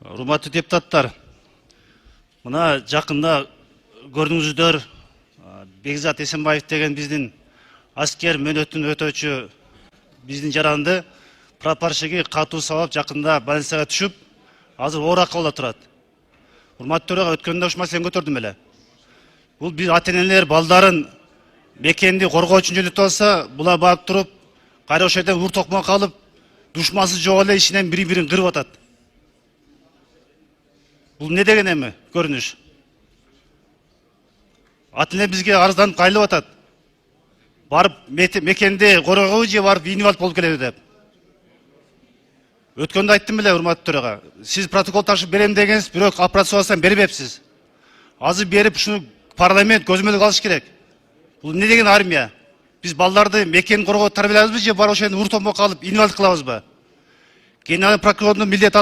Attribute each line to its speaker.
Speaker 1: Урматтуу депутаттар, мына жакында көрдүңүздөр, Бекзат Эсенбаев деген биздин аскер мөөнөтүн өтөөчү биздин жаранды прапорщиги катуу сабап жакында больницага түшүп, азыр оор акыбалда турат. Урматтуу төраға, өткөндө ушул маселени көтөрдүм эле. Бул биз ата-энелер балдарын мекенди коргоо үчүн жөнөтүп алса, булар барып туруп, кайра ошол жерден ур токмо калып, душмансыз жок эле ичинен бири-бирин кырып атат. Бул не деген эми көрүнүш? Ата-эне бизге арызданып кайрылып атат. Барып мекенди коргообу же барып инвалид болуп келеби деп. Өткөндө айттым эле, урматтуу төрага. Сиз протокол ташып берем дегенсиз, бирок операцияласам бербепсиз. Азыр берип ушуну парламент көзөмөлгө алыш керек. Бул не деген армия? Биз балдарды мекен коргоо тарбиялайбызбы же барып ошол жерден ур токмо калып инвалид кылабызбы? Генеральный прокурордун милдети